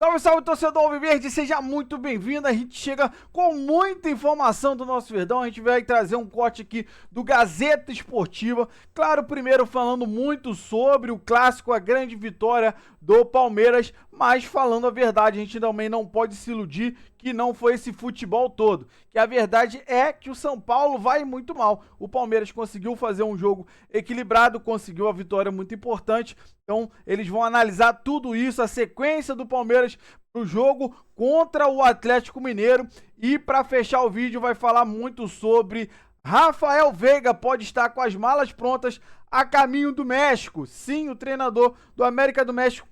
Salve, salve, torcedor alviverde, seja muito bem-vindo. A gente chega com muita informação do nosso Verdão. A gente vai trazer um corte aqui do Gazeta Esportiva. Claro, primeiro falando muito sobre o clássico, a grande vitória do Palmeiras, mas falando a verdade, a gente também não pode se iludir que não foi esse futebol todo. Que a verdade é que o São Paulo vai muito mal. O Palmeiras conseguiu fazer um jogo equilibrado, conseguiu a vitória muito importante. Então, eles vão analisar tudo isso, a sequência do Palmeiras pro jogo contra o Atlético Mineiro. E para fechar o vídeo, vai falar muito sobre Rafael Veiga pode estar com as malas prontas a caminho do México. Sim, o treinador do América do México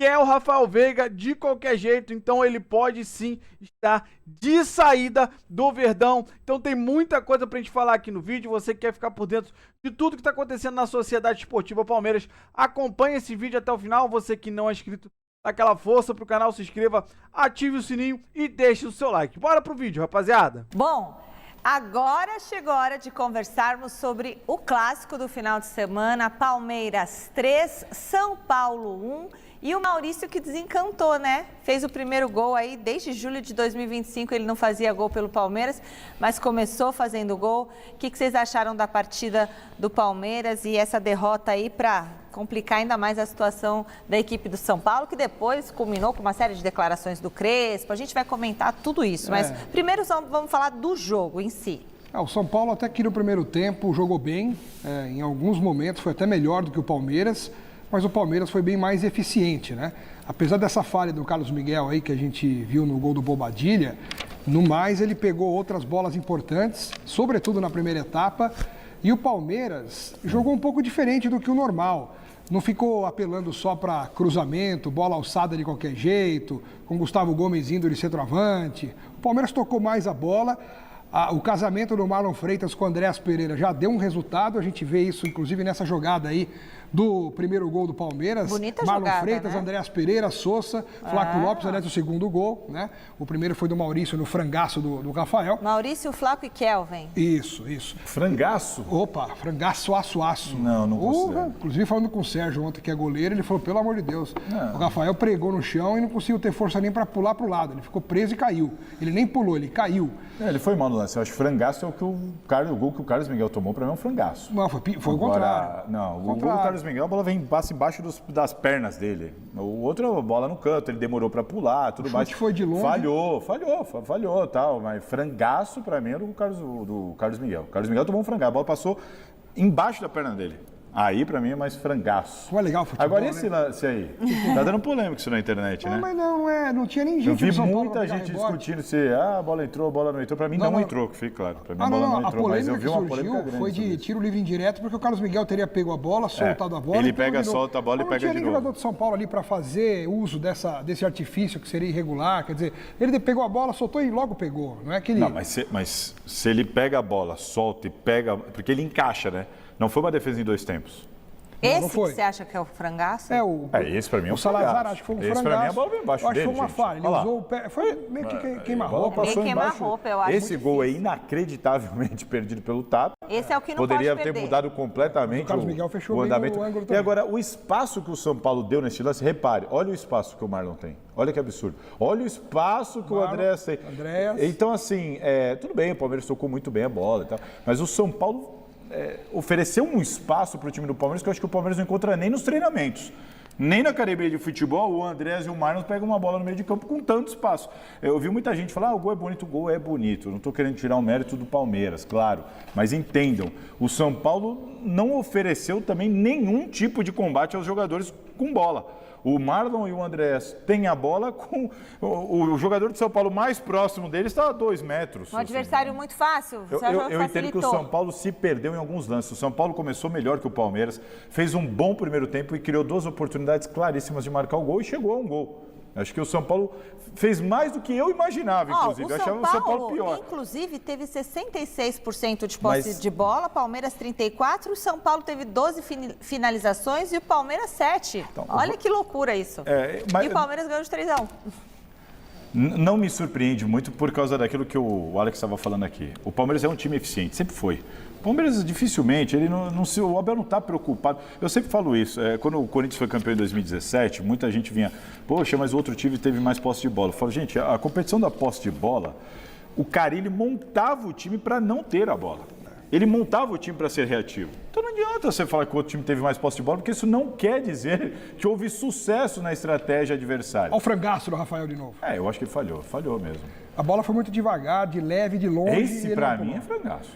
quer o Rafael Veiga de qualquer jeito, então ele pode sim estar de saída do Verdão. Então tem muita coisa pra gente falar aqui no vídeo. Você que quer ficar por dentro de tudo que tá acontecendo na Sociedade Esportiva Palmeiras, acompanhe esse vídeo até o final. Você que não é inscrito, dá aquela força pro canal, se inscreva, ative o sininho e deixe o seu like. Bora pro vídeo, rapaziada. Bom, agora chegou a hora de conversarmos sobre o clássico do final de semana. Palmeiras 3, São Paulo 1. E o Maurício que desencantou, né? Fez o primeiro gol aí, desde julho de 2025 ele não fazia gol pelo Palmeiras, mas começou fazendo gol. O que vocês acharam da partida do Palmeiras e essa derrota aí para complicar ainda mais a situação da equipe do São Paulo, que depois culminou com uma série de declarações do Crespo. A gente vai comentar tudo isso, mas primeiro vamos falar do jogo em si. O São Paulo até que no primeiro tempo jogou bem, em alguns momentos foi até melhor do que o Palmeiras, mas o Palmeiras foi bem mais eficiente, né? Apesar dessa falha do Carlos Miguel aí que a gente viu no gol do Bobadilla, no mais ele pegou outras bolas importantes, sobretudo na primeira etapa, e o Palmeiras jogou um pouco diferente do que o normal. Não ficou apelando só para cruzamento, bola alçada de qualquer jeito, com Gustavo Gomes indo de centroavante. O Palmeiras tocou mais a bola. O casamento do Marlon Freitas com o Andréas Pereira já deu um resultado, a gente vê isso inclusive nessa jogada aí do primeiro gol do Palmeiras. Bonita Marlon jogada, Freitas, né? Andréas Pereira, Sousa, Flaco Lopes, aliás, o segundo gol, né? O primeiro foi do Maurício no frangaço do Rafael. Maurício, Flaco e Kelvin. Isso. Frangaço? Opa, frangaço, aço. Não considero. Inclusive falando com o Sérgio ontem, que é goleiro, ele falou, pelo amor de Deus, Não. o Rafael pregou no chão e não conseguiu ter força nem para pular pro lado. Ele ficou preso e caiu. Ele nem pulou, ele caiu. Ele foi mal no lance. Eu acho que frangaço é o gol que o Carlos Miguel tomou, pra mim é um frangaço. Não, foi o contrário. Não, o gol do Carlos Miguel, a bola passa embaixo das pernas dele. O outro, a bola no canto, ele demorou pra pular, tudo mais. Foi de longe. Falhou, tal. Mas frangaço, pra mim, era do Carlos Miguel. O Carlos Miguel tomou um frangaço, a bola passou embaixo da perna dele. Aí, pra mim, é mais frangaço. Foi legal o futebol, agora, esse lance aí? Tá dando polêmica isso na internet, né? Mas não tinha nem gente. Eu vi do São Paulo muita pra pegar gente rebote. discutindo se a bola entrou, a bola não entrou. Pra mim não entrou, que fique claro. Pra mim a bola não entrou, mas eu vi uma polêmica grande. Foi de tiro livre indireto, porque o Carlos Miguel teria pego a bola, soltado a bola. Ele pega, solta a bola e pega de novo. Não tinha nem jogador de São Paulo ali pra fazer uso desse artifício que seria irregular. Quer dizer, ele pegou a bola, soltou e logo pegou. Não é que ele... Não, mas se ele pega a bola, solta e pega... Porque ele encaixa, né? Não foi uma defesa em dois tempos. Esse foi. que você acha que é o frangaço? Esse pra mim é um o Salazar, frangaço. acho que foi um Esse frangaço. pra mim a bola veio embaixo eu acho dele, que foi uma gente. falha. Ele Olha lá. usou o pé. Foi meio que queima-roupa. Meio queima-roupa, eu acho. Esse gol é inacreditavelmente perdido pelo TAP. Esse é o que não Poderia pode ter perder. mudado completamente O Carlos Miguel fechou o bem andamento. o ângulo E também. agora, o espaço que o São Paulo deu nesse lance, repare, olha o espaço que o Marlon tem. Olha que absurdo. Olha o espaço que o Andréas tem. Então, assim, tudo bem, o Palmeiras tocou muito bem a bola e tal, mas o São Paulo ofereceu um espaço para o time do Palmeiras que eu acho que o Palmeiras não encontra nem nos treinamentos. Nem na academia de futebol, o Andréas e o Marlon pegam uma bola no meio de campo com tanto espaço. Eu vi muita gente falar, o gol é bonito. Eu não estou querendo tirar o mérito do Palmeiras, claro. Mas entendam, o São Paulo não ofereceu também nenhum tipo de combate aos jogadores com bola. O Marlon e o Andréas têm a bola com o jogador de São Paulo mais próximo deles está a 2 metros. Um adversário muito fácil. Eu entendo que o São Paulo se perdeu em alguns lances. O São Paulo começou melhor que o Palmeiras, fez um bom primeiro tempo e criou 2 oportunidades claríssimas de marcar o gol e chegou a um gol. Acho que o São Paulo fez mais do que eu imaginava, inclusive. Eu achava o São Paulo pior. Inclusive, teve 66% de posse de bola, Palmeiras 34%, o São Paulo teve 12 finalizações e o Palmeiras 7%. Então, olha que loucura isso. E o Palmeiras ganhou de 3-1. Não me surpreende muito por causa daquilo que o Alex estava falando aqui. O Palmeiras é um time eficiente, sempre foi. O Palmeiras dificilmente, o Abel não está preocupado. Eu sempre falo isso, quando o Corinthians foi campeão em 2017, muita gente vinha, poxa, mas o outro time teve mais posse de bola. Eu falo, gente, a competição da posse de bola, o Carille montava o time para não ter a bola. Ele montava o time para ser reativo. Então não adianta você falar que o outro time teve mais posse de bola, porque isso não quer dizer que houve sucesso na estratégia adversária. Olha o frangaço do Rafael de novo. Eu acho que ele falhou mesmo. A bola foi muito devagar, de leve, de longe. Esse para mim é frangaço.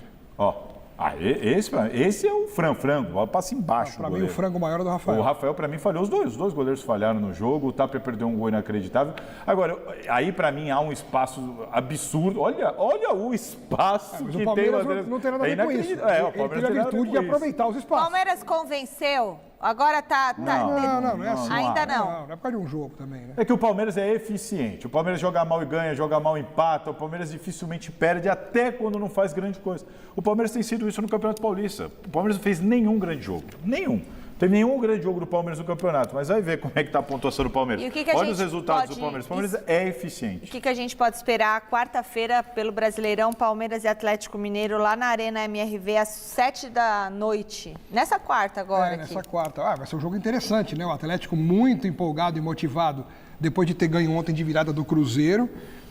Esse é o frango, bola passa embaixo. Para mim o frango maior é do Rafael. O Rafael para mim falhou, os dois goleiros falharam no jogo, o Tapia perdeu um gol inacreditável. Agora, aí para mim há um espaço absurdo, olha o espaço mas que o Palmeiras tem. não tem nada a ver com isso. O Ele teve a virtude de aproveitar os espaços. Palmeiras convenceu? Agora tá... Não é assim. Ainda não. Não é por causa de um jogo também, né? É que o Palmeiras é eficiente. O Palmeiras joga mal e ganha, joga mal e empata. O Palmeiras dificilmente perde, até quando não faz grande coisa. O Palmeiras tem sido isso no Campeonato Paulista. O Palmeiras não fez nenhum grande jogo. Nenhum. Não teve nenhum grande jogo do Palmeiras no campeonato, mas vai ver como é que está a pontuação do Palmeiras. E o que olha os resultados do Palmeiras. O Palmeiras é eficiente. O que a gente pode esperar quarta-feira pelo Brasileirão, Palmeiras e Atlético Mineiro, lá na Arena MRV, às 7 da noite? Nessa quarta agora. Nessa quarta. Vai ser um jogo interessante, né? O Atlético muito empolgado e motivado depois de ter ganho ontem de virada do Cruzeiro,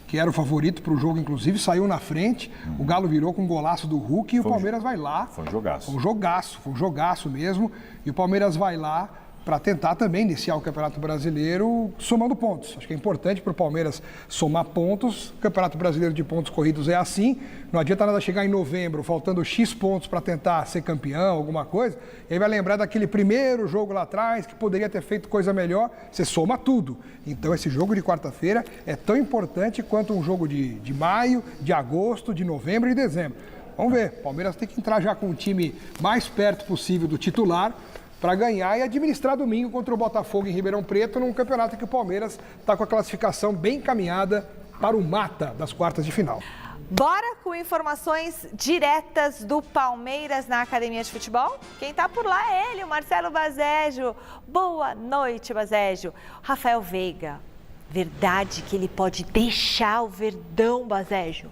que era o favorito para o jogo, inclusive, saiu na frente. O Galo virou com um golaço do Hulk e o Palmeiras vai lá. Foi um jogaço. Foi um jogaço mesmo. E o Palmeiras vai lá para tentar também iniciar o Campeonato Brasileiro somando pontos. Acho que é importante para o Palmeiras somar pontos. O Campeonato Brasileiro de pontos corridos é assim. Não adianta nada chegar em novembro, faltando X pontos para tentar ser campeão, alguma coisa. E aí vai lembrar daquele primeiro jogo lá atrás, que poderia ter feito coisa melhor. Você soma tudo. Então esse jogo de quarta-feira é tão importante quanto um jogo de maio, de agosto, de novembro e dezembro. Vamos ver. O Palmeiras tem que entrar já com o time mais perto possível do titular, para ganhar e administrar domingo contra o Botafogo em Ribeirão Preto, num campeonato que o Palmeiras está com a classificação bem encaminhada para o mata das quartas de final. Bora com informações diretas do Palmeiras na Academia de Futebol? Quem está por lá é ele, o Marcelo Bazejo. Boa noite, Bazejo. Rafael Veiga, verdade que ele pode deixar o Verdão, Bazejo?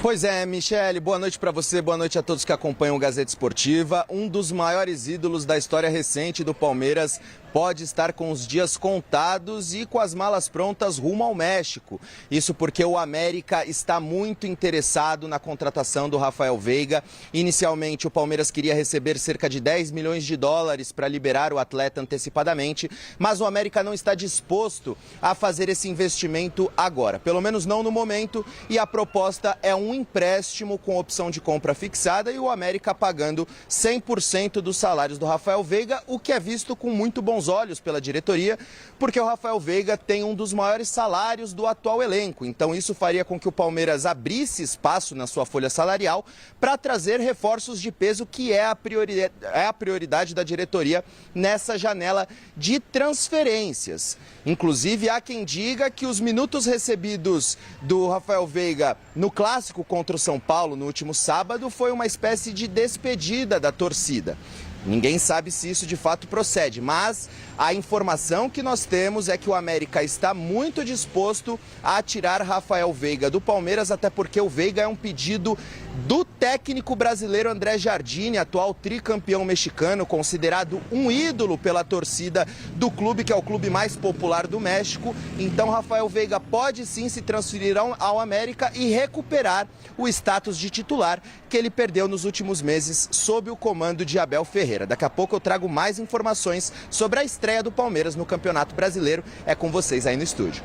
Pois é, Michele, boa noite para você, boa noite a todos que acompanham o Gazeta Esportiva. Um dos maiores ídolos da história recente do Palmeiras pode estar com os dias contados e com as malas prontas rumo ao México. Isso porque o América está muito interessado na contratação do Rafael Veiga. Inicialmente, o Palmeiras queria receber cerca de 10 milhões de dólares para liberar o atleta antecipadamente, mas o América não está disposto a fazer esse investimento agora, pelo menos não no momento, e a proposta é um empréstimo com opção de compra fixada e o América pagando 100% dos salários do Rafael Veiga, o que é visto com muito bons olhos pela diretoria, porque o Rafael Veiga tem um dos maiores salários do atual elenco. Então isso faria com que o Palmeiras abrisse espaço na sua folha salarial para trazer reforços de peso, que é a prioridade da diretoria nessa janela de transferências. Inclusive, há quem diga que os minutos recebidos do Rafael Veiga no clássico contra o São Paulo no último sábado foi uma espécie de despedida da torcida. Ninguém sabe se isso de fato procede, mas a informação que nós temos é que o América está muito disposto a tirar Rafael Veiga do Palmeiras, até porque o Veiga é um pedido do técnico brasileiro André Jardine, atual tricampeão mexicano, considerado um ídolo pela torcida do clube, que é o clube mais popular do México. Então Rafael Veiga pode sim se transferir ao América e recuperar o status de titular que ele perdeu nos últimos meses sob o comando de Abel Ferreira. Daqui a pouco eu trago mais informações sobre a estreia do Palmeiras no Campeonato Brasileiro. É com vocês aí no estúdio.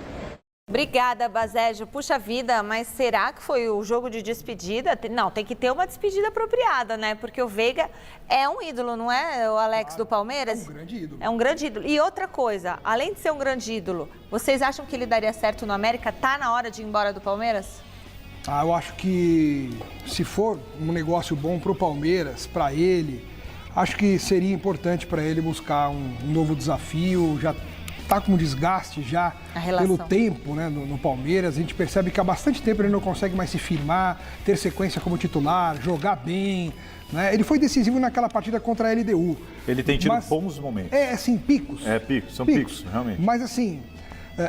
Obrigada, Bazejo. Puxa vida, mas será que foi o jogo de despedida? Não, tem que ter uma despedida apropriada, né? Porque o Veiga é um ídolo, não é, o Alex, do Palmeiras? É um grande ídolo. É um grande ídolo. E outra coisa, além de ser um grande ídolo, vocês acham que ele daria certo no América? Tá na hora de ir embora do Palmeiras? Eu acho que se for um negócio bom para o Palmeiras, para ele, acho que seria importante para ele buscar um novo desafio. Já está com um desgaste já pelo tempo, né, no Palmeiras. A gente percebe que há bastante tempo ele não consegue mais se firmar, ter sequência como titular, jogar bem, né? Ele foi decisivo naquela partida contra a LDU. Ele tem tido bons momentos. Assim, picos. São picos, realmente. Mas assim,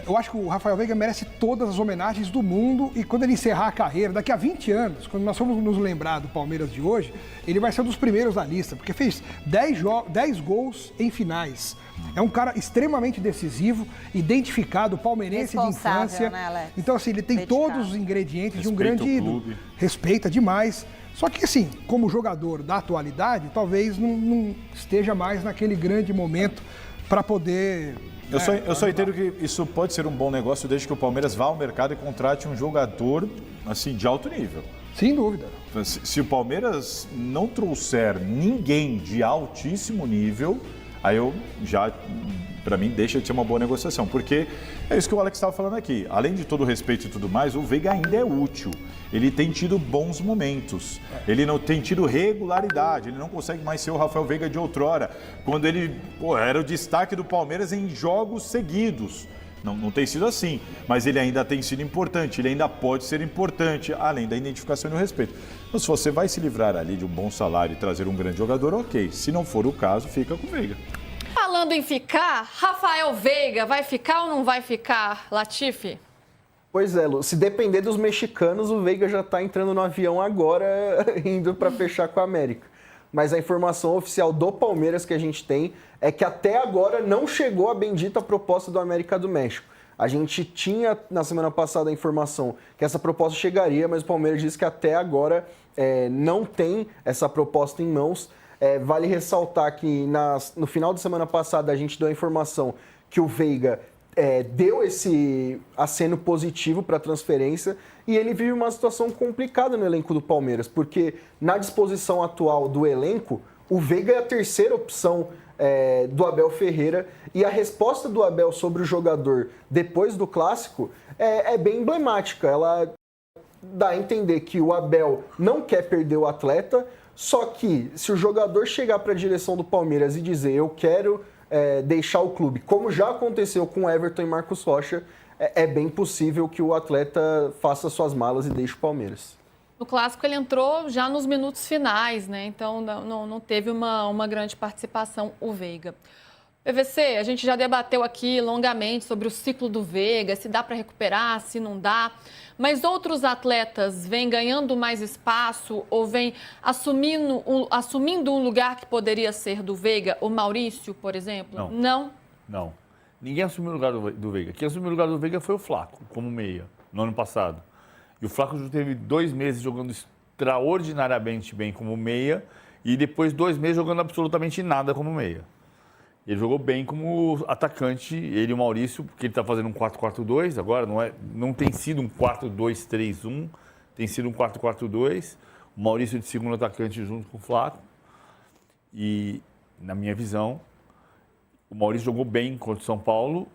eu acho que o Rafael Veiga merece todas as homenagens do mundo e quando ele encerrar a carreira, daqui a 20 anos, quando nós formos nos lembrar do Palmeiras de hoje, ele vai ser um dos primeiros da lista, porque fez 10 gols em finais. É um cara extremamente decisivo, identificado, palmeirense de infância. Né, Alex? Então, assim, ele tem todos os ingredientes de um grande ídolo. Respeita demais. Só que, assim, como jogador da atualidade, talvez não esteja mais naquele grande momento para poder... Eu só entendo que isso pode ser um bom negócio desde que o Palmeiras vá ao mercado e contrate um jogador assim, de alto nível. Sem dúvida. Se o Palmeiras não trouxer ninguém de altíssimo nível, aí para mim, deixa de ser uma boa negociação. Porque é isso que o Alex estava falando aqui. Além de todo o respeito e tudo mais, o Veiga ainda é útil. Ele tem tido bons momentos. Ele não tem tido regularidade. Ele não consegue mais ser o Rafael Veiga de outrora. Quando ele era o destaque do Palmeiras em jogos seguidos. Não tem sido assim. Mas ele ainda tem sido importante. Ele ainda pode ser importante, além da identificação e do respeito. Então, se você vai se livrar ali de um bom salário e trazer um grande jogador, ok. Se não for o caso, fica com o Veiga. Falando em ficar, Rafael Veiga vai ficar ou não vai ficar, Latifi? Pois é, Lu, se depender dos mexicanos, o Veiga já está entrando no avião agora, indo para fechar com a América. Mas a informação oficial do Palmeiras que a gente tem é que até agora não chegou a bendita proposta do América do México. A gente tinha na semana passada a informação que essa proposta chegaria, mas o Palmeiras disse que até agora não tem essa proposta em mãos. Vale ressaltar que no final de semana passada a gente deu a informação que o Veiga deu esse aceno positivo para a transferência e ele vive uma situação complicada no elenco do Palmeiras, porque na disposição atual do elenco, o Veiga é a terceira opção do Abel Ferreira e a resposta do Abel sobre o jogador depois do Clássico é bem emblemática. Ela dá a entender que o Abel não quer perder o atleta, só que se o jogador chegar para a direção do Palmeiras e dizer eu quero deixar o clube, como já aconteceu com Everton e Marcos Rocha, é bem possível que o atleta faça suas malas e deixe o Palmeiras. No Clássico ele entrou já nos minutos finais, né? Então não teve uma grande participação o Veiga. PVC, a gente já debateu aqui longamente sobre o ciclo do Veiga, se dá para recuperar, se não dá. Mas outros atletas vêm ganhando mais espaço ou vêm assumindo um lugar que poderia ser do Veiga? O Maurício, por exemplo? Não. Ninguém assumiu o lugar do Veiga. Quem assumiu o lugar do Veiga foi o Flaco, como meia, no ano passado. E o Flaco teve 2 meses jogando extraordinariamente bem como meia e depois 2 meses jogando absolutamente nada como meia. Ele jogou bem como atacante, ele e o Maurício, porque ele está fazendo um 4-4-2 agora, não tem sido um 4-2-3-1, tem sido um 4-4-2. O Maurício de segundo atacante junto com o Flaco. E, na minha visão, o Maurício jogou bem contra o São Paulo,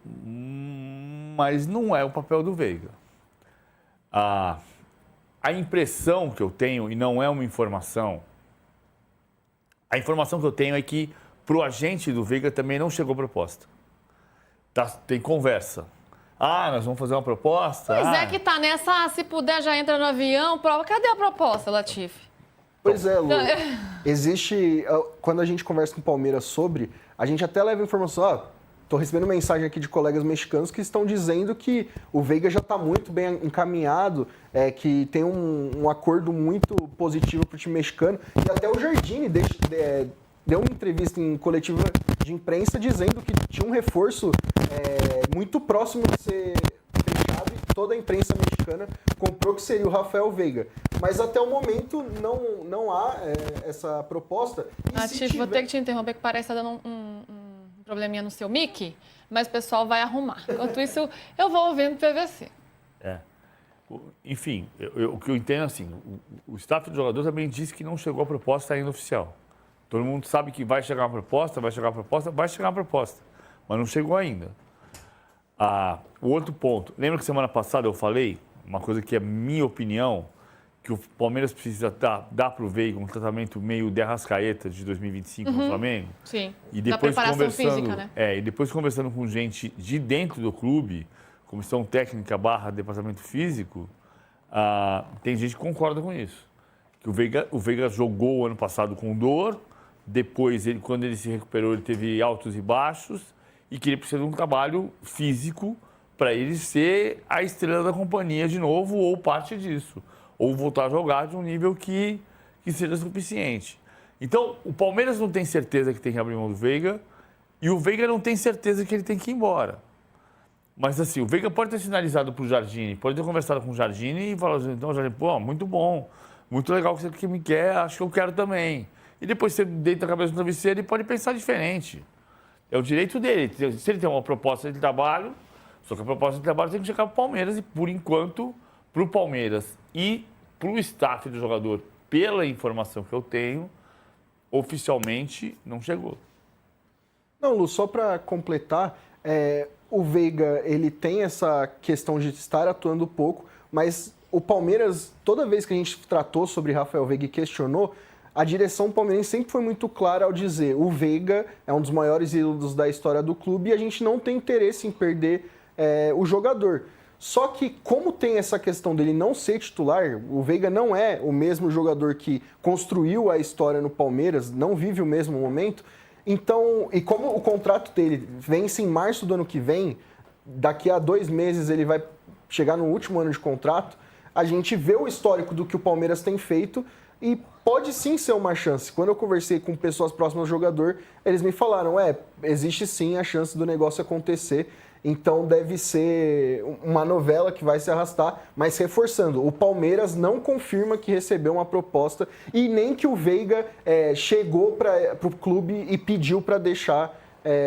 mas não é o papel do Veiga. A impressão que eu tenho, e não é uma informação, a informação que eu tenho é que para o agente do Veiga também não chegou proposta. Tem conversa. Nós vamos fazer uma proposta? Pois é que tá nessa, se puder já entra no avião, prova. Cadê a proposta, Latifi? Pois é, Lu. Existe, quando a gente conversa com o Palmeiras sobre, a gente até leva informação, estou recebendo mensagem aqui de colegas mexicanos que estão dizendo que o Veiga já está muito bem encaminhado, que tem um acordo muito positivo para o time mexicano. E até o Jardine deu uma entrevista em coletiva de imprensa dizendo que tinha um reforço muito próximo de ser fechado e toda a imprensa mexicana comprou que seria o Rafael Veiga. Mas até o momento não há essa proposta. Vou ter que te interromper, que parece que está dando um probleminha no seu mic, mas o pessoal vai arrumar. Enquanto isso, eu vou ouvindo o PVC. Enfim, o que eu entendo assim, o staff do jogador também disse que não chegou a proposta ainda oficial. Todo mundo sabe que vai chegar uma proposta, mas não chegou ainda. O outro ponto, lembra que semana passada eu falei uma coisa que é minha opinião, que o Palmeiras precisa dar para o Veiga um tratamento meio de Arrascaeta de 2025 no Flamengo. Sim, E da depois preparação física, né? e depois conversando com gente de dentro do clube, comissão técnica / departamento físico, tem gente que concorda com isso. Que o Veiga jogou o ano passado com dor, depois, quando ele se recuperou, ele teve altos e baixos, e que ele precisa de um trabalho físico para ele ser a estrela da companhia de novo, ou parte disso. Ou voltar a jogar de um nível que seja suficiente. Então, o Palmeiras não tem certeza que tem que abrir mão do Veiga, e o Veiga não tem certeza que ele tem que ir embora. Mas assim, o Veiga pode ter sinalizado para o Jardine, pode ter conversado com o Jardine e falado assim, então, Jardine, pô, muito bom, muito legal que você me quer, acho que eu quero também. E depois você deita a cabeça no travesseiro e pode pensar diferente. É o direito dele. Se ele tem uma proposta de trabalho, só que a proposta de trabalho tem que chegar para o Palmeiras, e por enquanto, para o Palmeiras e para o staff do jogador, pela informação que eu tenho, oficialmente não chegou. Não, Lu, só para completar, o Veiga, ele tem essa questão de estar atuando pouco, mas o Palmeiras, toda vez que a gente tratou sobre Rafael Veiga e questionou, a direção palmeirense sempre foi muito clara ao dizer o Veiga é um dos maiores ídolos da história do clube e a gente não tem interesse em perder o jogador. Só que, como tem essa questão dele não ser titular, o Veiga não é o mesmo jogador que construiu a história no Palmeiras, não vive o mesmo momento. Então, e como o contrato dele vence em março do ano que vem, daqui a 2 meses ele vai chegar no último ano de contrato, a gente vê o histórico do que o Palmeiras tem feito e pode sim ser uma chance. Quando eu conversei com pessoas próximas ao jogador, eles me falaram, existe sim a chance do negócio acontecer. Então deve ser uma novela que vai se arrastar, mas reforçando, o Palmeiras não confirma que recebeu uma proposta e nem que o Veiga chegou para o clube e pediu para deixar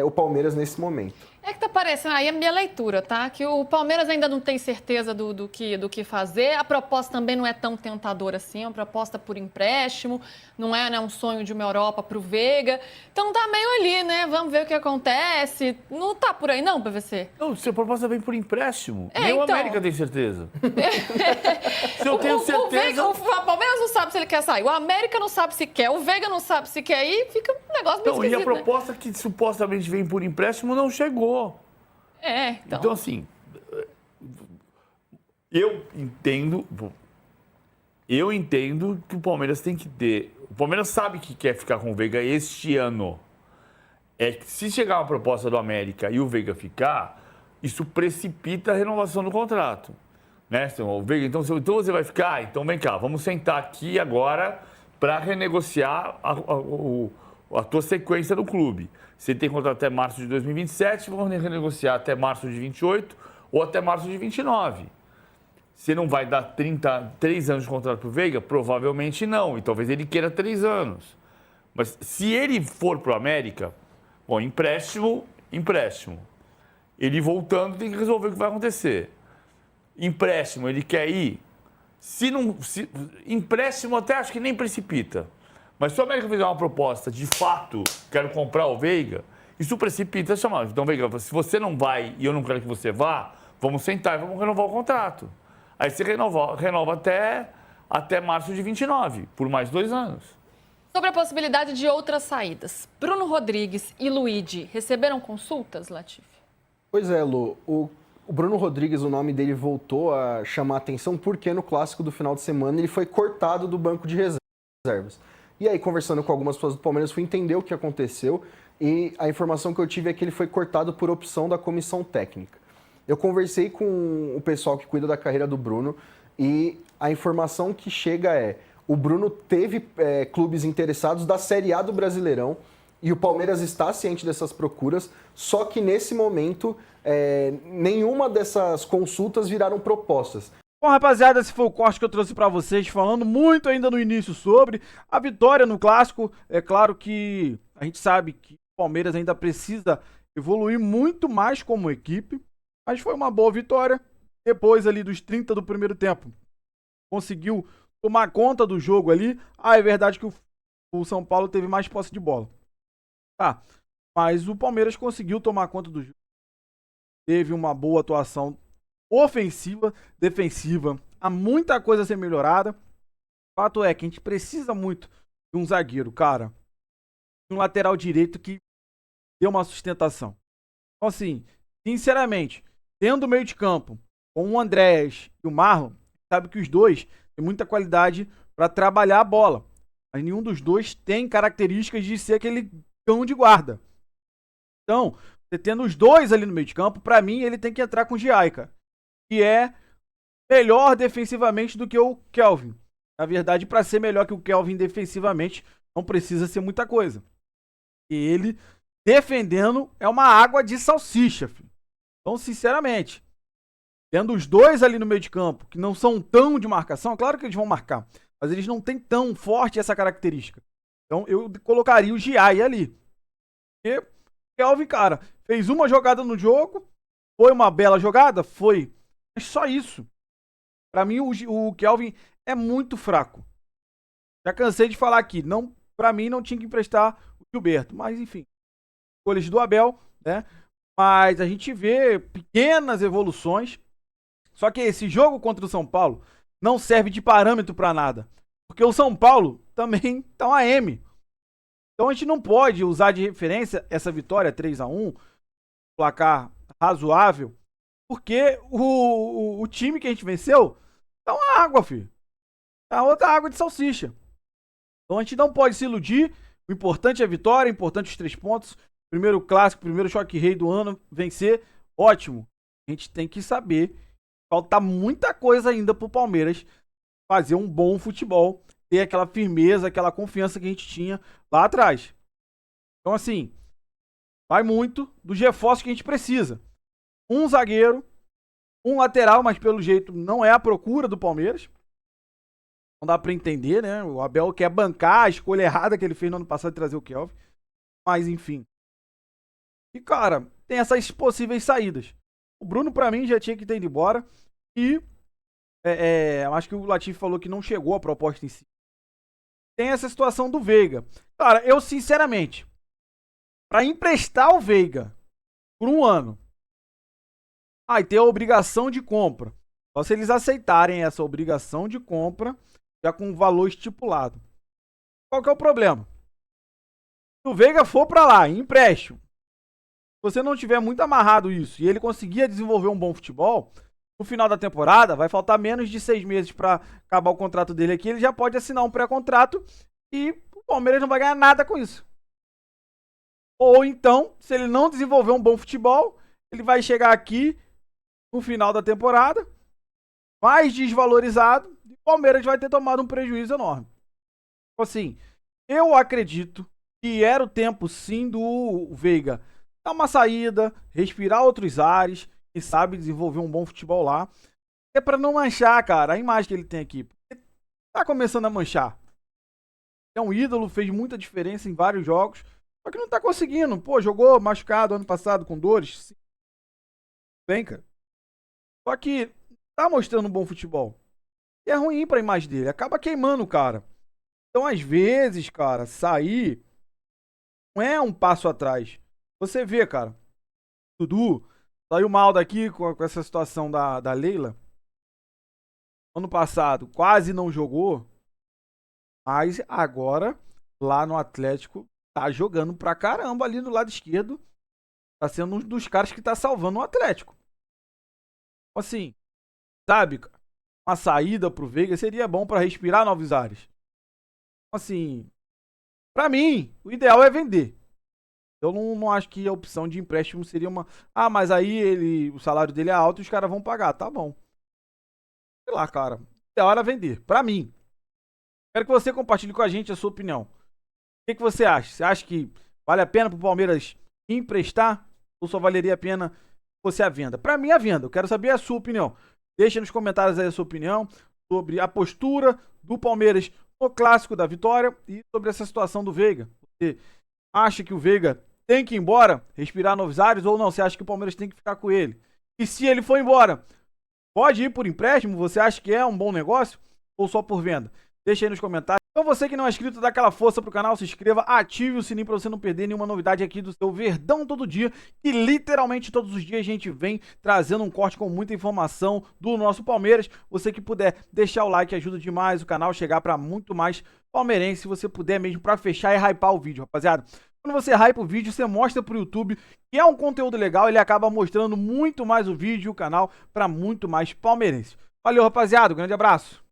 o Palmeiras nesse momento. É que tá parecendo, aí é a minha leitura, tá? Que o Palmeiras ainda não tem certeza do que fazer, a proposta também não é tão tentadora assim, é uma proposta por empréstimo, não é, né, um sonho de uma Europa pro Veiga, então tá meio ali, né? Vamos ver o que acontece, não tá por aí não, PVC? Não, se a proposta vem por empréstimo, nem então... o América tem certeza. Se eu tenho certeza... O Palmeiras não sabe se ele quer sair, o América não sabe se quer, o Veiga não sabe se quer ir, fica um negócio meio esquisito, e a proposta que supostamente vem por empréstimo não chegou. Então, assim, eu entendo que o Palmeiras tem que ter... O Palmeiras sabe que quer ficar com o Veiga este ano. Se chegar uma proposta do América e o Veiga ficar, isso precipita a renovação do contrato. Né? O Veiga, então você vai ficar? Então vem cá, vamos sentar aqui agora para renegociar a tua sequência do clube. Você tem contrato até março de 2027, vamos renegociar até março de 28 ou até março de 29. Você não vai dar 3 anos de contrato para o Veiga? Provavelmente não, e talvez ele queira 3 anos. Mas se ele for para o América, bom, empréstimo. Ele voltando tem que resolver o que vai acontecer. Empréstimo, ele quer ir? Empréstimo até acho que nem precipita. Mas se o América fizer uma proposta, de fato, quero comprar o Veiga, isso precipita chamar. Então, Veiga, se você não vai e eu não quero que você vá, vamos sentar e vamos renovar o contrato. Aí você renova até março de 29, por mais 2 anos. Sobre a possibilidade de outras saídas, Bruno Rodrigues e Luigi receberam consultas, Latifi? Pois é, Lu. O Bruno Rodrigues, o nome dele voltou a chamar a atenção porque no clássico do final de semana ele foi cortado do banco de reservas. E aí, conversando com algumas pessoas do Palmeiras, fui entender o que aconteceu e a informação que eu tive é que ele foi cortado por opção da comissão técnica. Eu conversei com o pessoal que cuida da carreira do Bruno e a informação que chega o Bruno teve clubes interessados da Série A do Brasileirão e o Palmeiras está ciente dessas procuras, só que nesse momento nenhuma dessas consultas viraram propostas. Bom, rapaziada, esse foi o corte que eu trouxe pra vocês, falando muito ainda no início sobre a vitória no Clássico. É claro que a gente sabe que o Palmeiras ainda precisa evoluir muito mais como equipe, mas foi uma boa vitória. Depois ali dos 30 do primeiro tempo, conseguiu tomar conta do jogo ali. É verdade que o São Paulo teve mais posse de bola. Tá, mas o Palmeiras conseguiu tomar conta do jogo. Teve uma boa atuação ofensiva, defensiva, há muita coisa a ser melhorada. fato é que a gente precisa muito de um zagueiro, cara. De um lateral direito que dê uma sustentação. Então, assim, sinceramente, tendo o meio de campo com o Andréas e o Marlon, sabe que os dois têm muita qualidade para trabalhar a bola. Mas nenhum dos dois tem características de ser aquele cão de guarda. Então, você tendo os dois ali no meio de campo, para mim, ele tem que entrar com o Giai, cara. Que é melhor defensivamente do que o Kelvin. Na verdade, para ser melhor que o Kelvin defensivamente, não precisa ser muita coisa. E ele, defendendo, é uma água de salsicha, filho. Então, sinceramente, tendo os dois ali no meio de campo, que não são tão de marcação, claro que eles vão marcar, mas eles não têm tão forte essa característica. Então, eu colocaria o Giai ali. Porque o Kelvin, cara, fez uma jogada no jogo, foi uma bela jogada? Foi. Mas só isso. Pra mim, o Kelvin é muito fraco. Já cansei de falar aqui. Não, pra mim, não tinha que emprestar o Gilberto. Mas, enfim. Escolhas do Abel, né? Mas a gente vê pequenas evoluções. Só que esse jogo contra o São Paulo não serve de parâmetro pra nada. Porque o São Paulo também tá uma M. Então a gente não pode usar de referência essa vitória 3-1, placar razoável, porque o time que a gente venceu tá uma água, filho. Tá outra água de salsicha. Então a gente não pode se iludir. O importante é a vitória, o importante os 3 pontos. Primeiro clássico, primeiro choque rei do ano, vencer, ótimo. A gente tem que saber, falta muita coisa ainda pro Palmeiras fazer um bom futebol, ter aquela firmeza, aquela confiança que a gente tinha lá atrás. Então, assim, vai muito dos reforços que a gente precisa. Um zagueiro, um lateral, mas pelo jeito não é a procura do Palmeiras. Não dá pra entender, né? O Abel quer bancar a escolha errada que ele fez no ano passado de trazer o Kelvin. Mas, enfim. E, cara, tem essas possíveis saídas. O Bruno, pra mim, já tinha que ter ido embora. E acho que o Latif falou que não chegou a proposta em si. Tem essa situação do Veiga. Cara, eu sinceramente, pra emprestar o Veiga por 1 ano, e ter a obrigação de compra. Só se eles aceitarem essa obrigação de compra, já com valor estipulado. Qual que é o problema? Se o Veiga for pra lá, em empréstimo, se você não tiver muito amarrado isso e ele conseguir desenvolver um bom futebol, no final da temporada, vai faltar menos de 6 meses para acabar o contrato dele aqui. Ele já pode assinar um pré-contrato e o Palmeiras não vai ganhar nada com isso. Ou então, se ele não desenvolver um bom futebol, ele vai chegar aqui no final da temporada, mais desvalorizado, e o Palmeiras vai ter tomado um prejuízo enorme. Assim, eu acredito que era o tempo, sim, do Veiga dar uma saída, respirar outros ares, quem sabe desenvolver um bom futebol lá. É pra não manchar, cara, a imagem que ele tem aqui. Tá começando a manchar. É um ídolo, fez muita diferença em vários jogos, só que não tá conseguindo. Pô, jogou machucado ano passado com dores. Bem, cara. Só que tá mostrando um bom futebol. E é ruim pra imagem dele, acaba queimando o cara. Então, às vezes, cara, sair não é um passo atrás. Você vê, cara, Dudu saiu mal daqui com essa situação da Leila. Ano passado quase não jogou, mas agora lá no Atlético tá jogando pra caramba ali no lado esquerdo. Tá sendo um dos caras que tá salvando o Atlético. Assim, sabe, uma saída pro Veiga seria bom pra respirar novos ares. Assim, pra mim, o ideal é vender. Eu não acho que a opção de empréstimo seria uma... mas aí o salário dele é alto e os caras vão pagar. Tá bom. Sei lá, cara. É hora de vender. Pra mim. Quero que você compartilhe com a gente a sua opinião. O que você acha? Você acha que vale a pena pro Palmeiras emprestar? Ou só valeria a pena você a venda? Pra mim, a venda. Eu quero saber a sua opinião. Deixa nos comentários aí a sua opinião sobre a postura do Palmeiras no clássico da vitória e sobre essa situação do Veiga. Você acha que o Veiga tem que ir embora, respirar novos ares, ou não? Você acha que o Palmeiras tem que ficar com ele? E se ele for embora, pode ir por empréstimo? Você acha que é um bom negócio ou só por venda? Deixa aí nos comentários. Então você que não é inscrito, dá aquela força pro canal, se inscreva, ative o sininho pra você não perder nenhuma novidade aqui do seu Verdão Todo Dia, que literalmente todos os dias a gente vem trazendo um corte com muita informação do nosso Palmeiras. Você que puder deixar o like, ajuda demais o canal a chegar pra muito mais palmeirense, se você puder mesmo, pra fechar e hypar o vídeo, rapaziada. Quando você hypa o vídeo, você mostra pro YouTube que é um conteúdo legal, ele acaba mostrando muito mais o vídeo e o canal pra muito mais palmeirense. Valeu, rapaziada, um grande abraço.